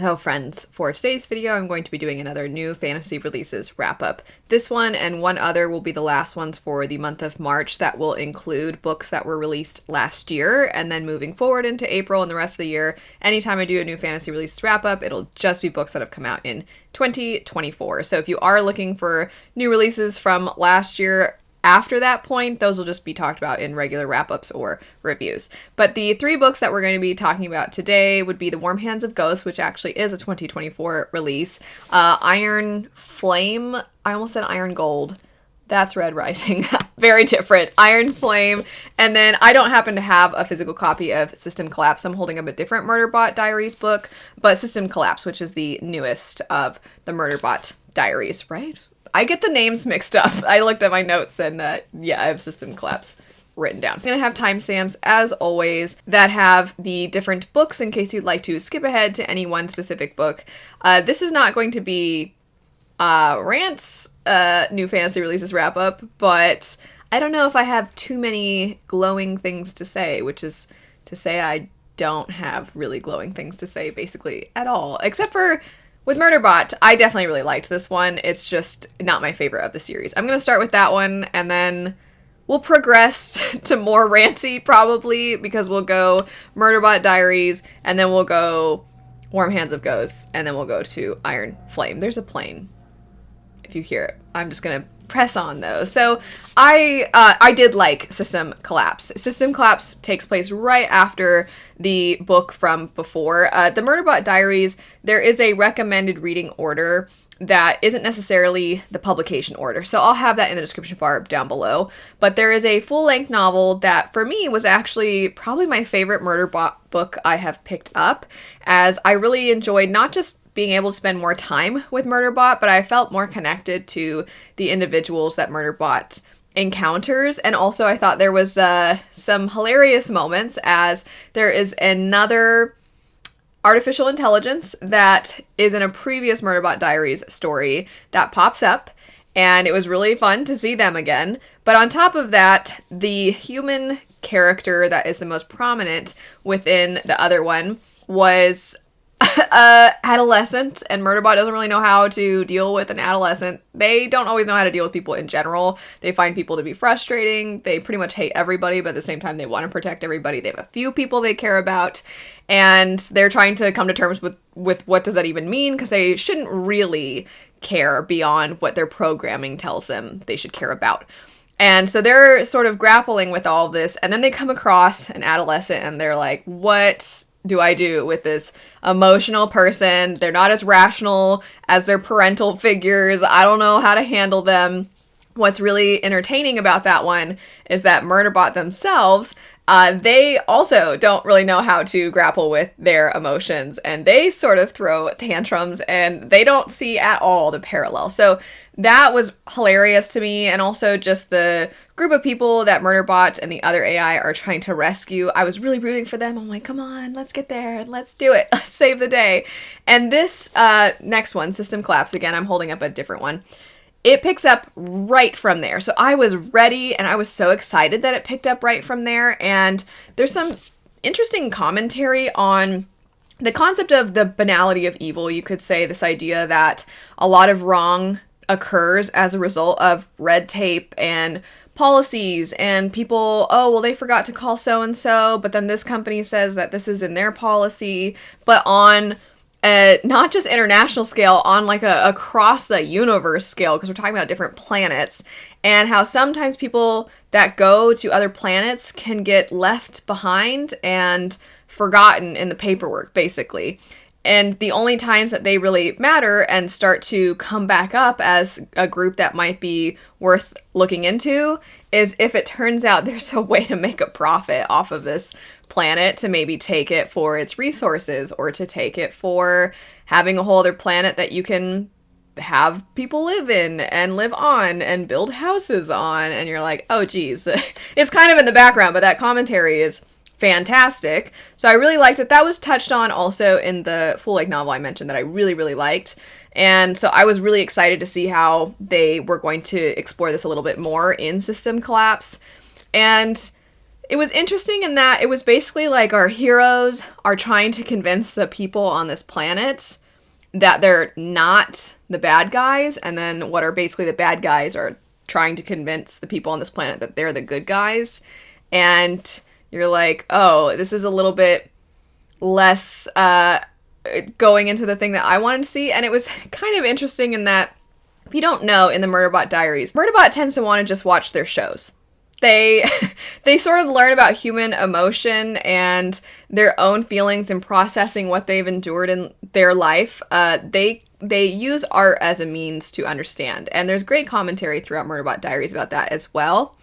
So friends, for today's video, I'm going to be doing another new fantasy releases wrap up. This one and one other will be the last ones for the month of March that will include books that were released last year, and then moving forward into April and the rest of the year, anytime I do a new fantasy releases wrap up, it'll just be books that have come out in 2024. So if you are looking for new releases from last year, after that point, those will just be talked about in regular wrap-ups or reviews. But the three books that we're going to be talking about today would be The Warm Hands of Ghosts, which actually is a 2024 release. Iron Flame. I almost said Iron Gold. That's Red Rising. Very different. Iron Flame. And then I don't happen to have a physical copy of System Collapse. I'm holding up a different Murderbot Diaries book, but System Collapse, which is the newest of the Murderbot Diaries, right? I get the names mixed up. I looked at my notes and yeah, I have System Collapse written down. I'm going to have timestamps, as always, that have the different books in case you'd like to skip ahead to any one specific book. This is not going to be Rant's new fantasy releases wrap up, but I don't know if I have too many glowing things to say, which is to say I don't have really glowing things to say basically at all, except for with Murderbot. I definitely really liked this one. It's just not my favorite of the series. I'm going to start with that one, and then we'll progress to more ranty, probably, because we'll go Murderbot Diaries, and then we'll go Warm Hands of Ghosts, and then we'll go to Iron Flame. There's a plane, if you hear it. I'm just going to press on though. So I did like System Collapse. System Collapse takes place right after the book from before. The Murderbot Diaries, there is a recommended reading order that isn't necessarily the publication order. So I'll have that in the description bar down below. But there is a full-length novel that for me was actually probably my favorite Murderbot book I have picked up, as I really enjoyed not just being able to spend more time with Murderbot, but I felt more connected to the individuals that Murderbot encounters. And also I thought there was some hilarious moments, as there is another artificial intelligence that is in a previous Murderbot Diaries story that pops up, and it was really fun to see them again. But on top of that, the human character that is the most prominent within the other one was adolescent, and Murderbot doesn't really know how to deal with an adolescent. They don't always know how to deal with people in general. They find people to be frustrating. They pretty much hate everybody, but at the same time they want to protect everybody. They have a few people they care about, and they're trying to come to terms with what does that even mean, because they shouldn't really care beyond what their programming tells them they should care about. And so they're sort of grappling with all of this, and then they come across an adolescent and they're like, what do I do with this emotional person? They're not as rational as their parental figures. I don't know how to handle them. What's really entertaining about that one is that Murderbot themselves, they also don't really know how to grapple with their emotions, and they sort of throw tantrums, and they don't see at all the parallel. So that was hilarious to me, and also just the group of people that Murderbot and the other AI are trying to rescue. I was really rooting for them. I'm like, come on, let's get there, let's do it, let's save the day. And this next one, System Collapse, again, I'm holding up a different one. It picks up right from there. So I was ready, and I was so excited that it picked up right from there. And there's some interesting commentary on the concept of the banality of evil. You could say this idea that a lot of wrong occurs as a result of red tape and policies, and people, oh, well, they forgot to call so-and-so, but then this company says that this is in their policy. But on not just international scale, on like a across the universe scale, because we're talking about different planets, and how sometimes people that go to other planets can get left behind and forgotten in the paperwork, basically. And the only times that they really matter and start to come back up as a group that might be worth looking into is if it turns out there's a way to make a profit off of this planet, to maybe take it for its resources, or to take it for having a whole other planet that you can have people live in and live on and build houses on. And you're like, oh geez, it's kind of in the background, but that commentary is fantastic. So I really liked it. That was touched on also in the full-length novel I mentioned that I really, really liked. And so I was really excited to see how they were going to explore this a little bit more in System Collapse. And it was interesting in that it was basically like our heroes are trying to convince the people on this planet that they're not the bad guys, and then what are basically the bad guys are trying to convince the people on this planet that they're the good guys. And you're like, oh, this is a little bit less going into the thing that I wanted to see. And it was kind of interesting in that, if you don't know, in the Murderbot Diaries, Murderbot tends to want to just watch their shows. They sort of learn about human emotion and their own feelings and processing what they've endured in their life. They use art as a means to understand. And there's great commentary throughout Murderbot Diaries about that as well.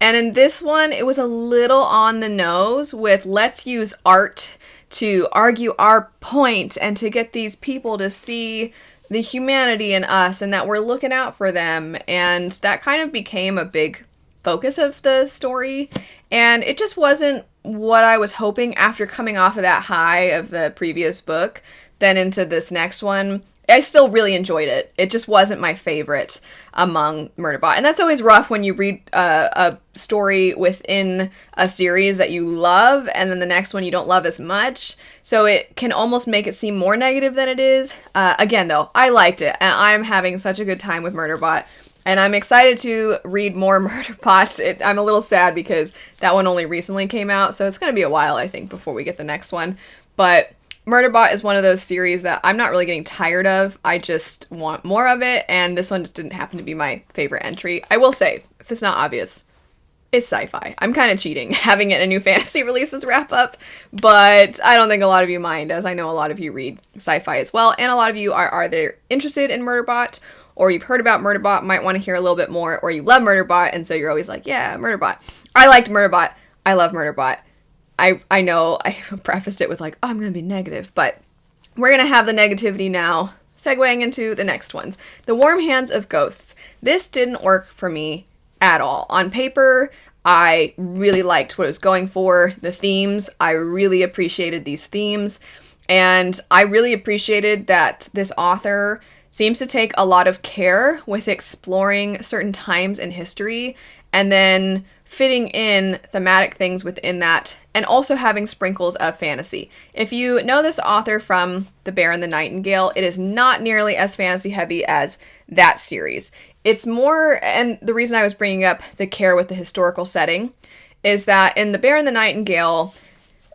And in this one, it was a little on the nose with, let's use art to argue our point and to get these people to see the humanity in us and that we're looking out for them. And that kind of became a big focus of the story, and it just wasn't what I was hoping after coming off of that high of the previous book, then into this next one. I still really enjoyed it. It just wasn't my favorite among Murderbot. And that's always rough when you read a story within a series that you love, and then the next one you don't love as much. So it can almost make it seem more negative than it is. Again, though, I liked it, and I'm having such a good time with Murderbot. And I'm excited to read more Murderbot. I'm a little sad because that one only recently came out, so it's going to be a while, I think, before we get the next one. But Murderbot is one of those series that I'm not really getting tired of. I just want more of it, and this one just didn't happen to be my favorite entry. I will say, if it's not obvious, it's sci-fi. I'm kind of cheating having it in a new fantasy releases wrap up, but I don't think a lot of you mind, as I know a lot of you read sci-fi as well, and a lot of you are either interested in Murderbot, or you've heard about Murderbot, might want to hear a little bit more, or you love Murderbot, and so you're always like, yeah, Murderbot. I liked Murderbot. I love Murderbot. I know I prefaced it with like, oh, I'm going to be negative, but we're going to have the negativity now, segueing into the next ones. The Warm Hands of Ghosts. This didn't work for me at all. On paper, I really liked what it was going for. The themes, I really appreciated these themes, and I really appreciated that this author seems to take a lot of care with exploring certain times in history and then fitting in thematic things within that, and also having sprinkles of fantasy. If you know this author from The Bear and the Nightingale, it is not nearly as fantasy heavy as that series. It's more, and the reason I was bringing up the care with the historical setting is that in The Bear and the Nightingale,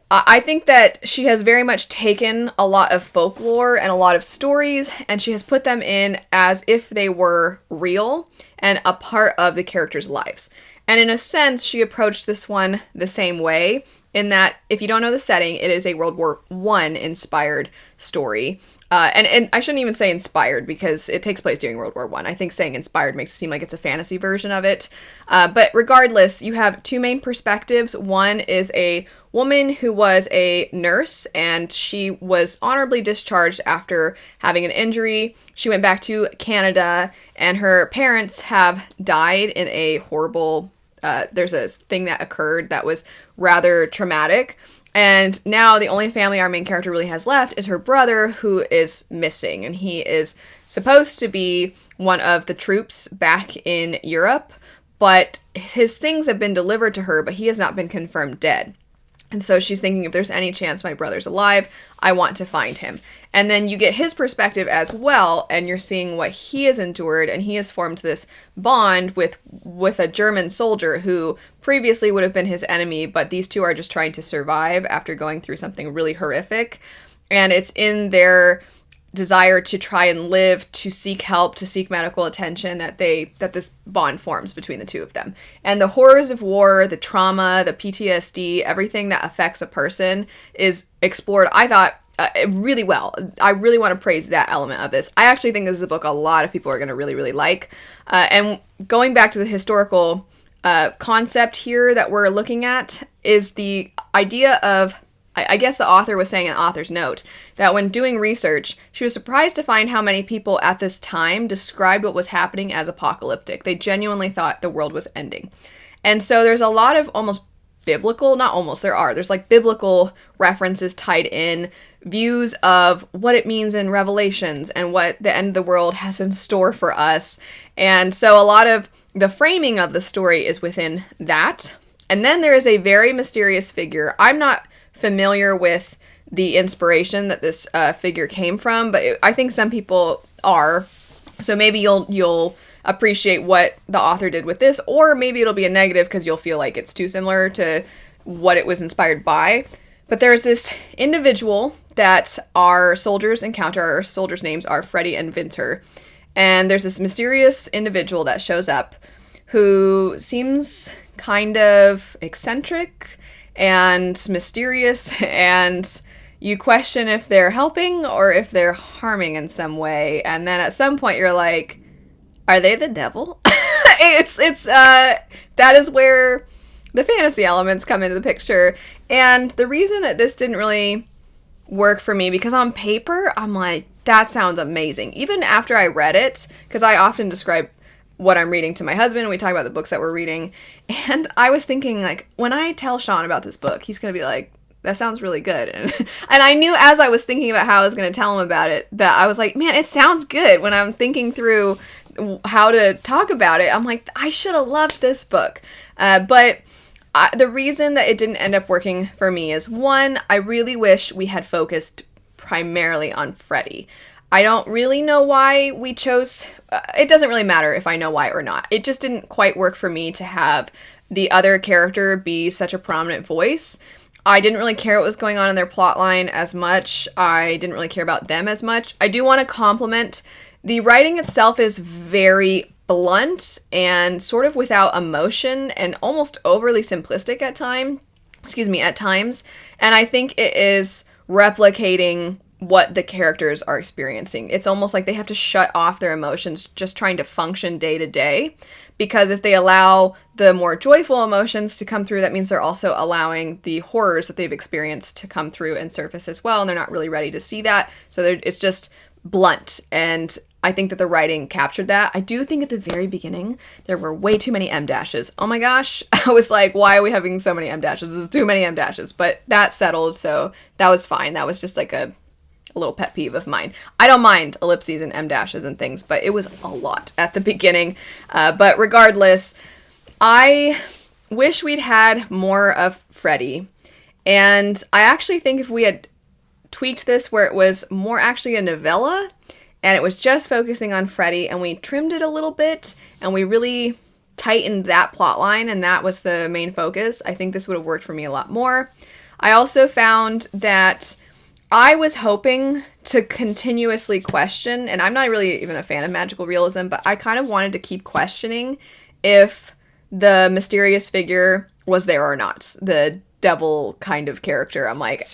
I think that she has very much taken a lot of folklore and a lot of stories, and she has put them in as if they were real and a part of the characters' lives. And in a sense, she approached this one the same way, in that, if you don't know the setting, it is a World War I inspired story. And I shouldn't even say inspired, because it takes place during World War I. I think saying inspired makes it seem like it's a fantasy version of it. But regardless, you have two main perspectives. One is a woman who was a nurse, and she was honorably discharged after having an injury. She went back to Canada, and her parents have died in a horrible... there's a thing that occurred that was rather traumatic. And now the only family our main character really has left is her brother, who is missing. And he is supposed to be one of the troops back in Europe, but his things have been delivered to her, but he has not been confirmed dead. And so she's thinking, if there's any chance my brother's alive, I want to find him. And then you get his perspective as well, and you're seeing what he has endured, and he has formed this bond with a German soldier who previously would have been his enemy, but these two are just trying to survive after going through something really horrific. And it's in their desire to try and live, to seek help, to seek medical attention, that this bond forms between the two of them. And the horrors of war, the trauma, the PTSD, everything that affects a person is explored, I thought, really well. I really want to praise that element of this. I actually think this is a book a lot of people are going to really, really like. And going back to the historical concept here that we're looking at is the idea of, I guess the author was saying in the author's note, that when doing research, she was surprised to find how many people at this time described what was happening as apocalyptic. They genuinely thought the world was ending. And so there's a lot of almost biblical, not almost, there's like biblical references tied in, views of what it means in Revelations and what the end of the world has in store for us. And so a lot of the framing of the story is within that. And then there is a very mysterious figure. I'm not familiar with the inspiration that this figure came from, but I think some people are. So maybe you'll appreciate what the author did with this, or maybe it'll be a negative because you'll feel like it's too similar to what it was inspired by. But there's this individual that our soldiers encounter. Our soldiers' names are Freddie and Vinter. And there's this mysterious individual that shows up who seems kind of eccentric and mysterious, and you question if they're helping or if they're harming in some way. And then at some point you're like, are they the devil? That is where the fantasy elements come into the picture. And the reason that this didn't really work for me, because on paper, I'm like, that sounds amazing. Even after I read it, because I often describe what I'm reading to my husband, we talk about the books that we're reading, and I was thinking, like, when I tell Sean about this book, he's going to be like, that sounds really good. And I knew as I was thinking about how I was going to tell him about it, that I was like, man, it sounds good. When I'm thinking through how to talk about it, I'm like, I should have loved this book. But the reason that it didn't end up working for me is, one, I really wish we had focused primarily on Freddie. I don't really know why we chose, it doesn't really matter if I know why or not. It just didn't quite work for me to have the other character be such a prominent voice. I didn't really care what was going on in their plotline as much. I didn't really care about them as much. I do want to compliment, the writing itself is very blunt and sort of without emotion and almost overly simplistic at times. And I think it is replicating what the characters are experiencing. It's almost like they have to shut off their emotions just trying to function day to day. Because if they allow the more joyful emotions to come through, that means they're also allowing the horrors that they've experienced to come through and surface as well. And they're not really ready to see that. So it's just blunt. And I think that the writing captured that. I do think at the very beginning, there were way too many M dashes. Oh my gosh. I was like, why are we having so many M dashes? There's too many M dashes. But that settled. So that was fine. That was just like a little pet peeve of mine. I don't mind ellipses and M dashes and things, but it was a lot at the beginning. But regardless, I wish we'd had more of Freddie. And I actually think if we had tweaked this where it was more actually a novella and it was just focusing on Freddie and we trimmed it a little bit and we really tightened that plot line and that was the main focus, I think this would have worked for me a lot more. I also found that I was hoping to continuously question, and I'm not really even a fan of magical realism, but I kind of wanted to keep questioning if the mysterious figure was there or not. The devil kind of character. I'm like,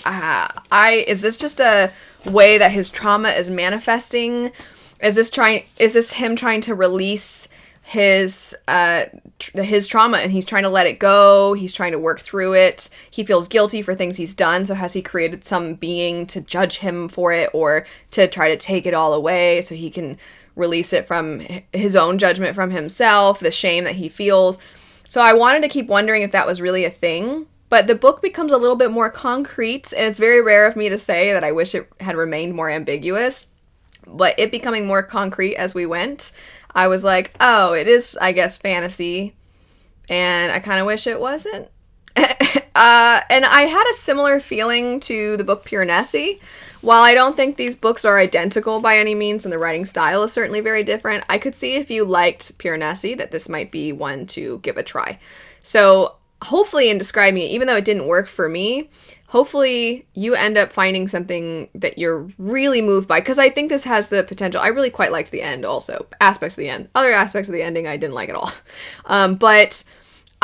is this just a way that his trauma is manifesting? Is this him trying to release his trauma and he's trying to let it go, he's trying to work through it, he feels guilty for things he's done, so has he created some being to judge him for it or to try to take it all away so he can release it from his own judgment from himself, the shame that he feels. So I wanted to keep wondering if that was really a thing, but the book becomes a little bit more concrete, and it's very rare of me to say that I wish it had remained more ambiguous, but it becoming more concrete as we went, I was like, oh, it is, I guess, fantasy, and I kind of wish it wasn't. And I had a similar feeling to the book Pure Nessie. While I don't think these books are identical by any means, and the writing style is certainly very different, I could see if you liked Pure Nessie that this might be one to give a try. So hopefully in describing it, even though it didn't work for me, hopefully you end up finding something that you're really moved by, because I think this has the potential. I really quite liked the end also, aspects of the end. Other aspects of the ending I didn't like at all. But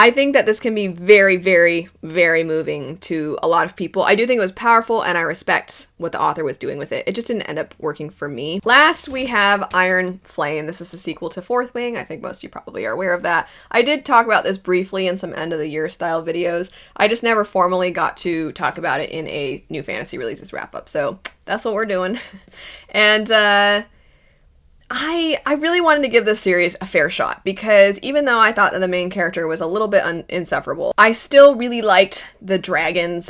I think that this can be very, very, very moving to a lot of people. I do think it was powerful, and I respect what the author was doing with it. It just didn't end up working for me. Last, we have Iron Flame. This is the sequel to Fourth Wing. I think most of you probably are aware of that. I did talk about this briefly in some end of the year style videos. I just never formally got to talk about it in a New Fantasy Releases wrap-up. So that's what we're doing. And, I really wanted to give this series a fair shot, because even though I thought that the main character was a little bit insufferable, I still really liked the dragons,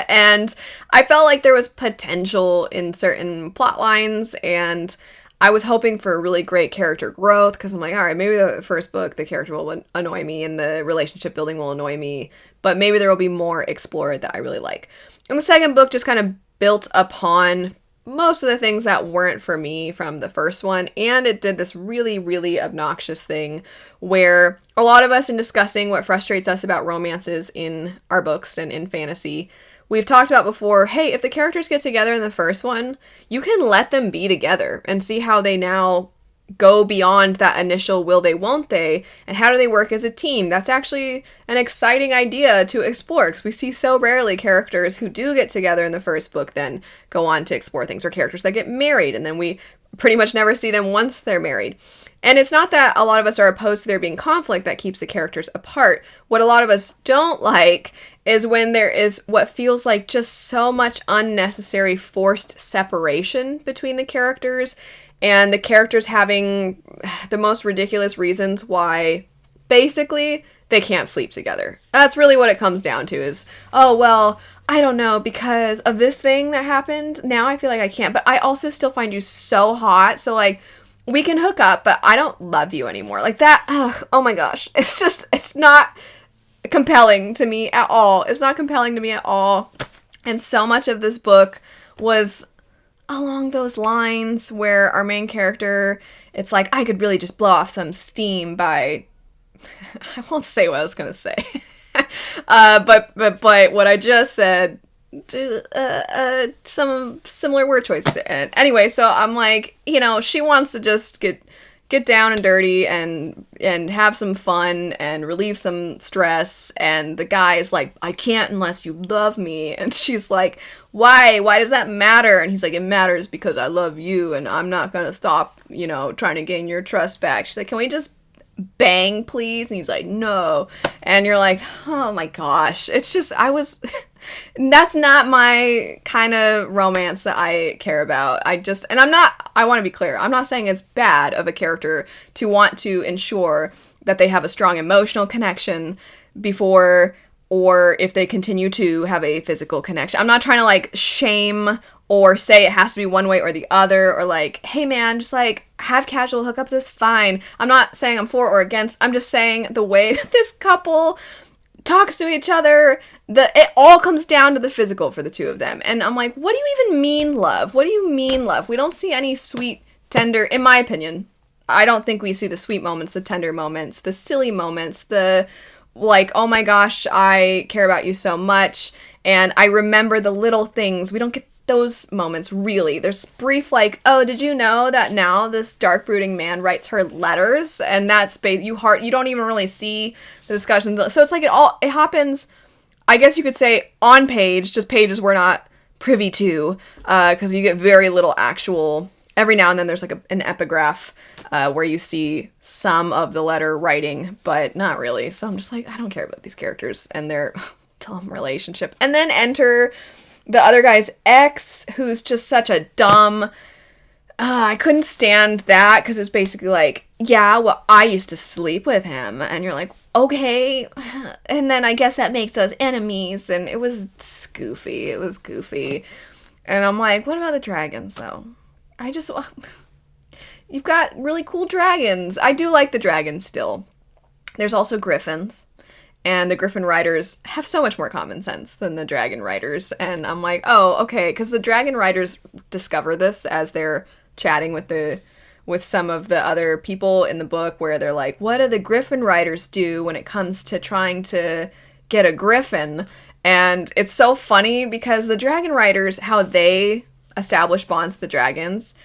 and I felt like there was potential in certain plot lines, and I was hoping for a really great character growth because I'm like, all right, maybe the first book, the character will annoy me and the relationship building will annoy me, but maybe there will be more explored that I really like. And the second book just kind of built upon most of the things that weren't for me from the first one, and it did this really, really obnoxious thing where a lot of us, in discussing what frustrates us about romances in our books and in fantasy, we've talked about before, hey, if the characters get together in the first one, you can let them be together and see how they now go beyond that initial will they, won't they, and how do they work as a team. That's actually an exciting idea to explore, because we see so rarely characters who do get together in the first book then go on to explore things, or characters that get married and then we pretty much never see them once they're married. And it's not that a lot of us are opposed to there being conflict that keeps the characters apart. What a lot of us don't like is when there is what feels like just so much unnecessary forced separation between the characters, and the characters having the most ridiculous reasons why basically they can't sleep together. That's really what it comes down to is, oh, well, I don't know, because of this thing that happened, now I feel like I can't, but I also still find you so hot, so like, we can hook up, but I don't love you anymore. Like that, oh my gosh. It's not compelling to me at all. It's not compelling to me at all. And so much of this book was along those lines where our main character, it's like, I could really just blow off some steam by, I won't say what I was going to say. But what I just said, some similar word choices. And anyway, so I'm like, she wants to just get down and dirty and have some fun and relieve some stress, and the guy is like, I can't unless you love me, and she's like, why does that matter? And he's like, it matters because I love you and I'm not gonna stop trying to gain your trust back. She's like, can we just bang please? And he's like, no. And you're like, oh my gosh, it's just, that's not my kind of romance that I care about. I want to be clear, I'm not saying it's bad of a character to want to ensure that they have a strong emotional connection before, or if they continue to have a physical connection. I'm not trying to like shame or say it has to be one way or the other, or like, hey man, just like have casual hookups, it's fine. I'm not saying I'm for or against, I'm just saying the way that this couple talks to each other, it all comes down to the physical for the two of them. And I'm like, what do you even mean love? What do you mean love? We don't see any sweet, tender, in my opinion, I don't think we see the sweet moments, the tender moments, the silly moments, the like, oh my gosh, I care about you so much, and I remember the little things. We don't get those moments, really. There's brief, like, oh, did you know that now this dark brooding man writes her letters? And that's you don't even really see the discussions. So it's like it happens, I guess you could say, on page, just pages we're not privy to, because you get very little actual. Every now and then there's like an epigraph where you see some of the letter writing, but not really. So I'm just like, I don't care about these characters and their dumb relationship. And then enter the other guy's ex, who's just such a dumb... I couldn't stand that, because it's basically like, yeah, well, I used to sleep with him. And you're like, okay. And then I guess that makes us enemies. And it was goofy. It was goofy. And I'm like, what about the dragons, though? You've got really cool dragons. I do like the dragons still. There's also griffins. And the griffin riders have so much more common sense than the dragon riders. And I'm like, oh, okay. Because the dragon riders discover this as they're chatting with some of the other people in the book, where they're like, what do the griffin riders do when it comes to trying to get a griffin? And it's so funny because the dragon riders, how they establish bonds with the dragons,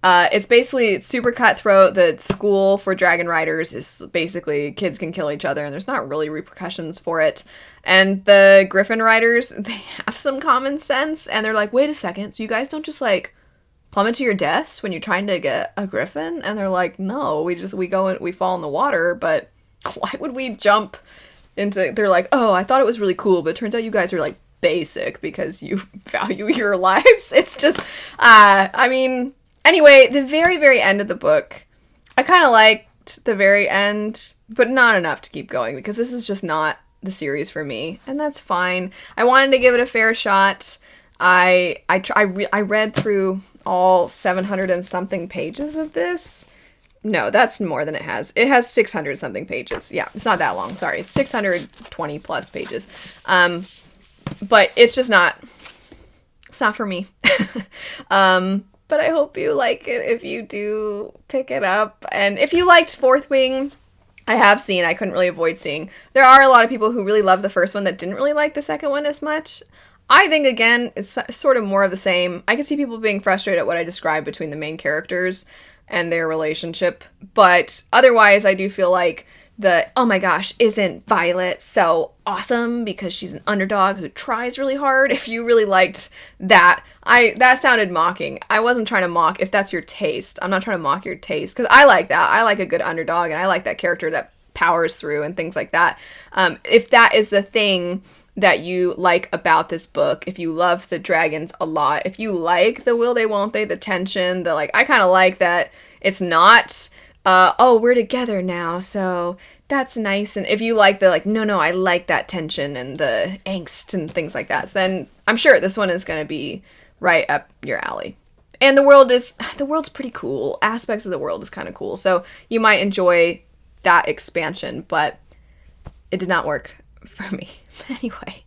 it's super cutthroat. The school for dragon riders is basically kids can kill each other and there's not really repercussions for it. And the griffin riders, they have some common sense, and they're like, wait a second, so you guys don't just like plummet to your deaths when you're trying to get a griffin? And they're like, no, we fall in the water, but why would we jump into... They're like, oh, I thought it was really cool, but it turns out you guys are like basic because you value your lives. It's just, anyway, the very, very end of the book, I kind of liked the very end, but not enough to keep going, because this is just not the series for me, and that's fine. I wanted to give it a fair shot. I read through all 700 and something pages of this. No, that's more than it has. It has 600 something pages. Yeah, it's not that long. Sorry. It's 620 plus pages. But it's just not, it's not for me. But I hope you like it if you do pick it up. And if you liked Fourth Wing, I couldn't really avoid seeing, there are a lot of people who really love the first one that didn't really like the second one as much. I think, again, it's sort of more of the same. I can see people being frustrated at what I described between the main characters and their relationship. But otherwise, I do feel like oh my gosh, isn't Violet so awesome because she's an underdog who tries really hard? If you really liked that, that sounded mocking. I wasn't trying to mock if that's your taste. I'm not trying to mock your taste because I like that. I like a good underdog and I like that character that powers through and things like that. If that is the thing that you like about this book, if you love the dragons a lot, if you like the will they won't they, the tension, the like, I kind of like that it's not oh, we're together now, so that's nice. And if you like the, like, no, I like that tension and the angst and things like that, then I'm sure this one is going to be right up your alley. And the world's pretty cool. Aspects of the world is kind of cool. So you might enjoy that expansion, but it did not work for me. Anyway,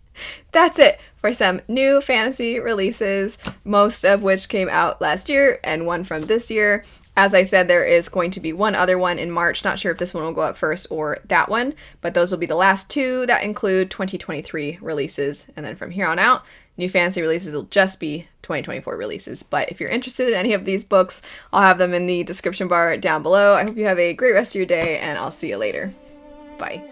that's it for some new fantasy releases, most of which came out last year and one from this year. As I said, there is going to be one other one in March. Not sure if this one will go up first or that one, but those will be the last two that include 2023 releases. And then from here on out, new fantasy releases will just be 2024 releases. But if you're interested in any of these books, I'll have them in the description bar down below. I hope you have a great rest of your day, and I'll see you later. Bye.